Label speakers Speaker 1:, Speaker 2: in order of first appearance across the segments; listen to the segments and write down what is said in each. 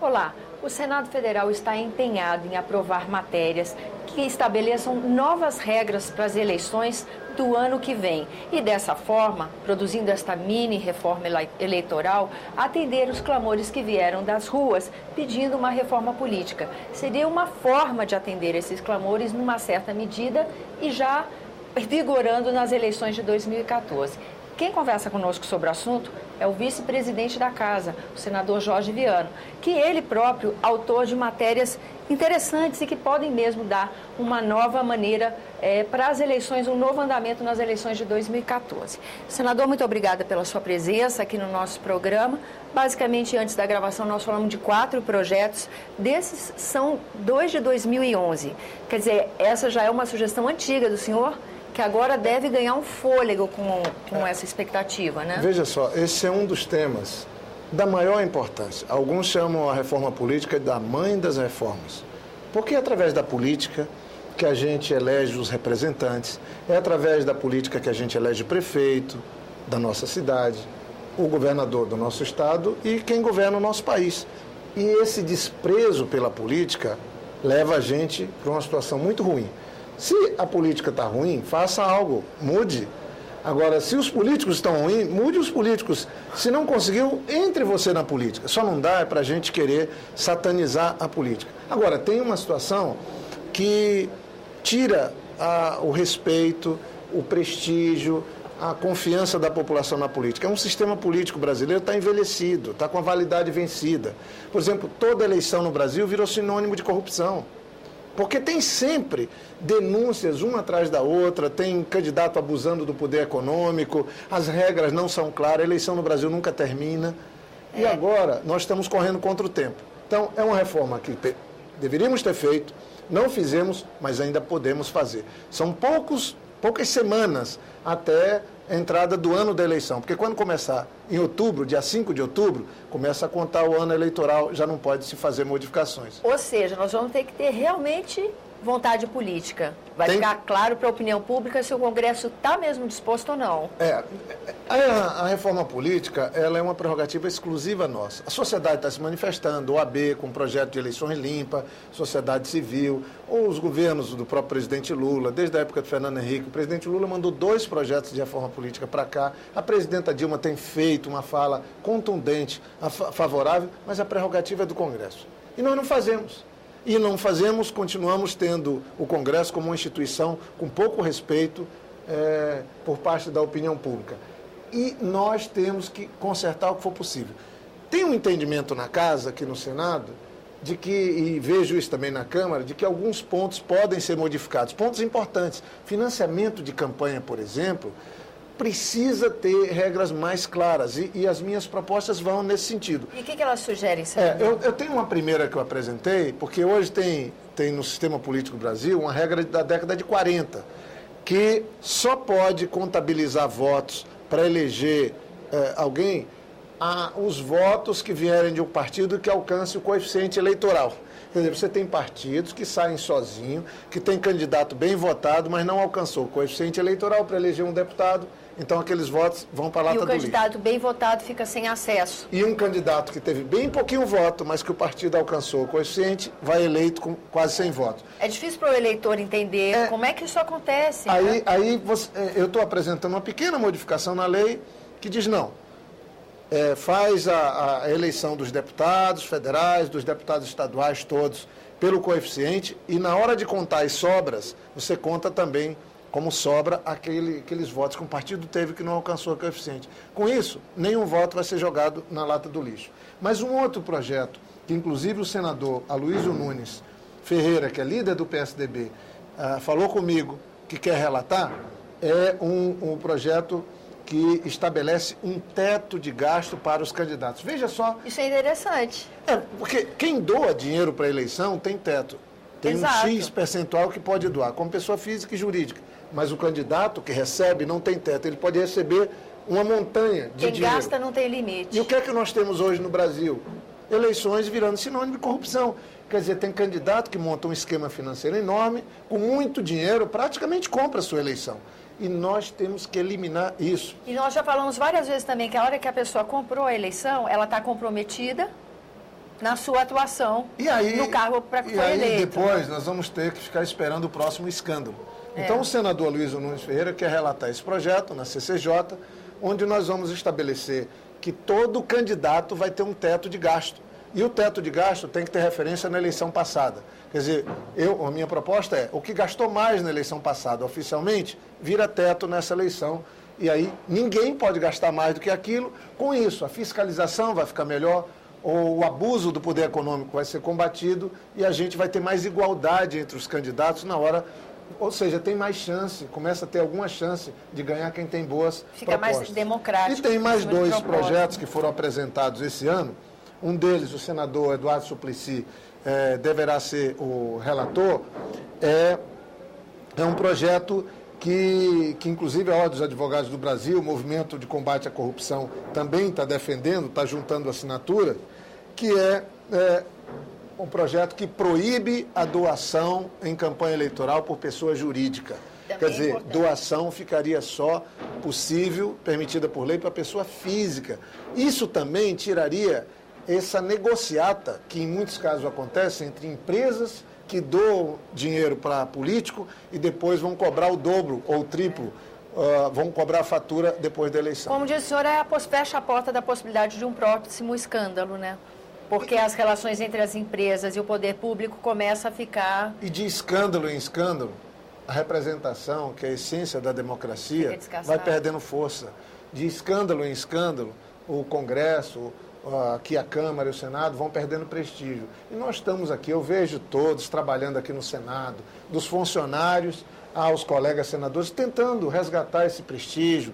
Speaker 1: Olá, o Senado Federal está empenhado em aprovar matérias que estabeleçam novas regras para as eleições do ano que vem e, dessa forma, produzindo esta mini reforma eleitoral, atender os clamores que vieram das ruas pedindo uma reforma política. Seria uma forma de atender esses clamores numa certa medida e já vigorando nas eleições de 2014. Quem conversa conosco sobre o assunto é o vice-presidente da Casa, o senador Jorge Viano, que ele próprio autor de matérias interessantes e que podem mesmo dar uma nova maneira para as eleições, um novo andamento nas eleições de 2014. Senador, muito obrigada pela sua presença aqui no nosso programa. Basicamente, antes da gravação, nós falamos de 4 projetos. Desses, são 2 de 2011. Quer dizer, essa já é uma sugestão antiga do senhor, que agora deve ganhar um fôlego com essa expectativa, né?
Speaker 2: Veja só, esse é um dos temas da maior importância. Alguns chamam a reforma política da mãe das reformas. Porque é através da política que a gente elege os representantes, é através da política que a gente elege o prefeito da nossa cidade, o governador do nosso estado e quem governa o nosso país. E esse desprezo pela política leva a gente para uma situação muito ruim. Se a política está ruim, faça algo, mude. Agora, se os políticos estão ruins, mude os políticos. Se não conseguiu, entre você na política. Só não dá para a gente querer satanizar a política. Agora, tem uma situação que tira o respeito, o prestígio, a confiança da população na política. É um sistema político brasileiro que está envelhecido, está com a validade vencida. Por exemplo, toda eleição no Brasil virou sinônimo de corrupção. Porque tem sempre denúncias uma atrás da outra, tem candidato abusando do poder econômico, as regras não são claras, a eleição no Brasil nunca termina. E agora nós estamos correndo contra o tempo. Então, é uma reforma que deveríamos ter feito, não fizemos, mas ainda podemos fazer. São poucas semanas até a entrada do ano da eleição, porque quando começar em outubro, dia 5 de outubro, começa a contar o ano eleitoral, já não pode se fazer modificações.
Speaker 1: Ou seja, nós vamos ter que ter realmente vontade política. Vai ficar claro para a opinião pública se o Congresso está mesmo disposto ou não.
Speaker 2: A reforma política, ela é uma prerrogativa exclusiva nossa. A sociedade está se manifestando, o OAB com projeto de eleições limpas, sociedade civil, ou os governos do próprio presidente Lula, desde a época de Fernando Henrique. O presidente Lula mandou 2 projetos de reforma política para cá. A presidenta Dilma tem feito uma fala contundente, favorável, mas a prerrogativa é do Congresso. E nós não fazemos. E não fazemos, continuamos tendo o Congresso como uma instituição com pouco respeito por parte da opinião pública. E nós temos que consertar o que for possível. Tem um entendimento na Casa, aqui no Senado, de que, e vejo isso também na Câmara, de que alguns pontos podem ser modificados. Pontos importantes. Financiamento de campanha, por exemplo, precisa ter regras mais claras e as minhas propostas vão nesse sentido.
Speaker 1: E o que elas sugerem, senador?
Speaker 2: Eu tenho uma primeira que eu apresentei, porque hoje tem no sistema político do Brasil uma regra da década de 40, que só pode contabilizar votos para eleger alguém os votos que vierem de um partido que alcance o coeficiente eleitoral. Quer dizer, você tem partidos que saem sozinhos, que tem candidato bem votado, mas não alcançou o coeficiente eleitoral para eleger um deputado, então aqueles votos vão para a lata do lixo.
Speaker 1: E o candidato bem votado fica sem acesso.
Speaker 2: E um candidato que teve bem pouquinho voto, mas que o partido alcançou o coeficiente, vai eleito com quase 100 votos.
Speaker 1: É difícil para o eleitor entender como é que isso acontece.
Speaker 2: Eu estou apresentando uma pequena modificação na lei que diz não. Faz a eleição dos deputados federais, dos deputados estaduais todos, pelo coeficiente, e na hora de contar as sobras, você conta também como sobra aqueles votos que o partido teve que não alcançou o coeficiente. Com isso, nenhum voto vai ser jogado na lata do lixo. Mas um outro projeto, que inclusive o senador Aloysio Nunes Ferreira, que é líder do PSDB, falou comigo que quer relatar, é um projeto que estabelece um teto de gasto para os candidatos. Veja só...
Speaker 1: Isso é interessante.
Speaker 2: Porque quem doa dinheiro para a eleição tem teto. Tem
Speaker 1: Exato.
Speaker 2: um X percentual que pode doar, como pessoa física e jurídica. Mas o candidato que recebe não tem teto. Ele pode receber uma montanha de dinheiro.
Speaker 1: Quem gasta não tem limite.
Speaker 2: E o que é que nós temos hoje no Brasil? Eleições virando sinônimo de corrupção. Quer dizer, tem candidato que monta um esquema financeiro enorme, com muito dinheiro, praticamente compra a sua eleição. E nós temos que eliminar isso.
Speaker 1: E nós já falamos várias vezes também que a hora que a pessoa comprou a eleição, ela está comprometida na sua atuação no cargo para que foi eleito.
Speaker 2: E aí depois nós vamos ter que ficar esperando o próximo escândalo. Então o senador Aloysio Nunes Ferreira quer relatar esse projeto na CCJ, onde nós vamos estabelecer que todo candidato vai ter um teto de gasto. E o teto de gasto tem que ter referência na eleição passada. Quer dizer, a minha proposta é, o que gastou mais na eleição passada oficialmente, vira teto nessa eleição. E aí ninguém pode gastar mais do que aquilo. Com isso, a fiscalização vai ficar melhor, o abuso do poder econômico vai ser combatido e a gente vai ter mais igualdade entre os candidatos na hora. Ou seja, tem mais chance, começa a ter alguma chance de ganhar quem tem boas
Speaker 1: Fica
Speaker 2: propostas.
Speaker 1: Mais democrático.
Speaker 2: E tem mais 2 projetos que foram apresentados esse ano. Um deles, o senador Eduardo Suplicy, deverá ser o relator. É um projeto que inclusive a Ordem dos Advogados do Brasil, o Movimento de Combate à Corrupção, também está defendendo, está juntando assinatura, que é um projeto que proíbe a doação em campanha eleitoral por pessoa jurídica. Quer dizer, doação ficaria só possível, permitida por lei, para pessoa física. Isso também tiraria essa negociata, que em muitos casos acontece entre empresas que doam dinheiro para político e depois vão cobrar o dobro ou o triplo, vão cobrar a fatura depois da eleição.
Speaker 1: Como diz o senhor, fecha a porta da possibilidade de um próximo escândalo, né? Porque as relações entre as empresas e o poder público começam a ficar...
Speaker 2: E de escândalo em escândalo, a representação, que é a essência da democracia, vai perdendo força. De escândalo em escândalo, o Congresso, aqui a Câmara e o Senado vão perdendo prestígio. E nós estamos aqui, eu vejo todos trabalhando aqui no Senado, dos funcionários aos colegas senadores, tentando resgatar esse prestígio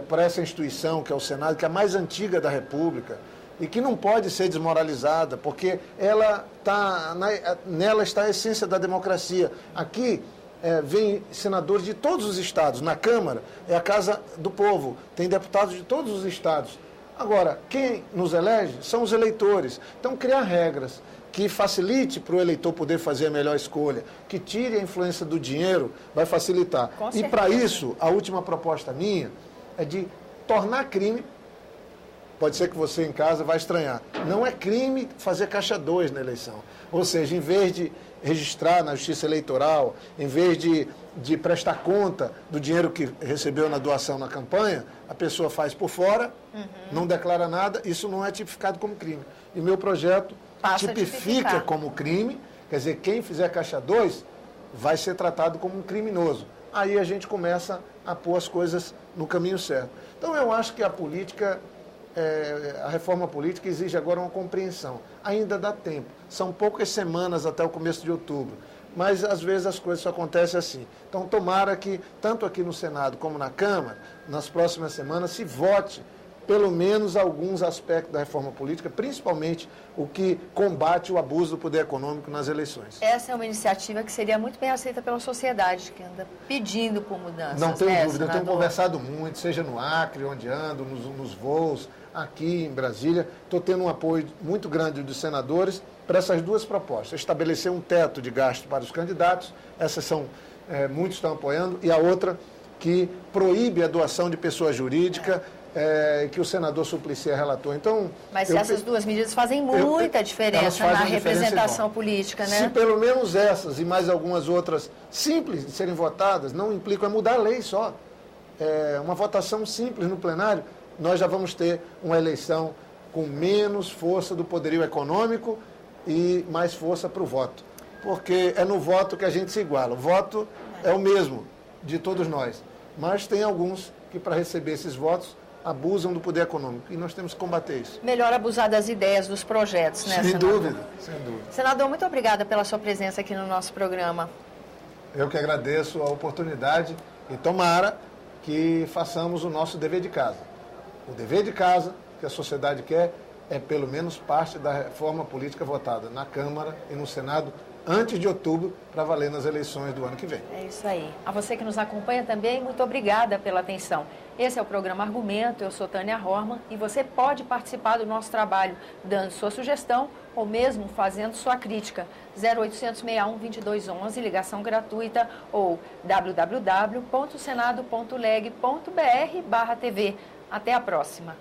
Speaker 2: para essa instituição que é o Senado, que é a mais antiga da República, e que não pode ser desmoralizada, porque nela está a essência da democracia. Aqui vem senadores de todos os estados. Na Câmara é a Casa do Povo, tem deputados de todos os estados. Agora, quem nos elege são os eleitores. Então, criar regras que facilite para o eleitor poder fazer a melhor escolha, que tire a influência do dinheiro, vai facilitar. E para isso, a última proposta minha é de tornar crime. Pode ser que você em casa vai estranhar. Não é crime fazer caixa 2 na eleição. Ou seja, em vez de registrar na Justiça Eleitoral, em vez de prestar conta do dinheiro que recebeu na doação na campanha, a pessoa faz por fora, não declara nada, isso não é tipificado como crime. E meu projeto tipifica como crime, quer dizer, quem fizer caixa 2 vai ser tratado como um criminoso. Aí a gente começa a pôr as coisas no caminho certo. Então eu acho que a política... a reforma política exige agora uma compreensão. Ainda dá tempo. São poucas semanas até o começo de outubro. Mas, às vezes, as coisas só acontecem assim. Então, tomara que, tanto aqui no Senado como na Câmara, nas próximas semanas, se vote pelo menos alguns aspectos da reforma política, principalmente o que combate o abuso do poder econômico nas eleições.
Speaker 1: Essa é uma iniciativa que seria muito bem aceita pela sociedade, que anda pedindo por mudanças.
Speaker 2: Não tenho dúvida,
Speaker 1: senador?
Speaker 2: Eu tenho conversado muito, seja no Acre, onde ando, nos voos, aqui em Brasília. Estou tendo um apoio muito grande dos senadores para essas 2 propostas. Estabelecer um teto de gasto para os candidatos, essas são, muitos estão apoiando, e a outra que proíbe a doação de pessoa jurídica, que o senador Suplicy é relator. Então,
Speaker 1: mas essas 2 medidas fazem muita diferença na representação política, né?
Speaker 2: Se pelo menos essas e mais algumas outras simples de serem votadas, não implicam, é mudar a lei só. Uma votação simples no plenário, nós já vamos ter uma eleição com menos força do poderio econômico e mais força para o voto. Porque é no voto que a gente se iguala. O voto é o mesmo de todos nós. Mas tem alguns que, para receber esses votos, abusam do poder econômico. E nós temos que combater isso.
Speaker 1: Melhor abusar das ideias, dos projetos, né,
Speaker 2: Sem
Speaker 1: senador?
Speaker 2: dúvida, sem dúvida.
Speaker 1: Senador, muito obrigada pela sua presença aqui no nosso programa.
Speaker 2: Eu que agradeço a oportunidade e tomara que façamos o nosso dever de casa. O dever de casa que a sociedade quer é pelo menos parte da reforma política votada na Câmara e no Senado antes de outubro, para valer nas eleições do ano que vem.
Speaker 1: É isso aí. A você que nos acompanha também, muito obrigada pela atenção. Esse é o programa Argumento, eu sou Tânia Horman e você pode participar do nosso trabalho dando sua sugestão ou mesmo fazendo sua crítica. 0800 61 2211, ligação gratuita ou www.senado.leg.br/TV. Até a próxima.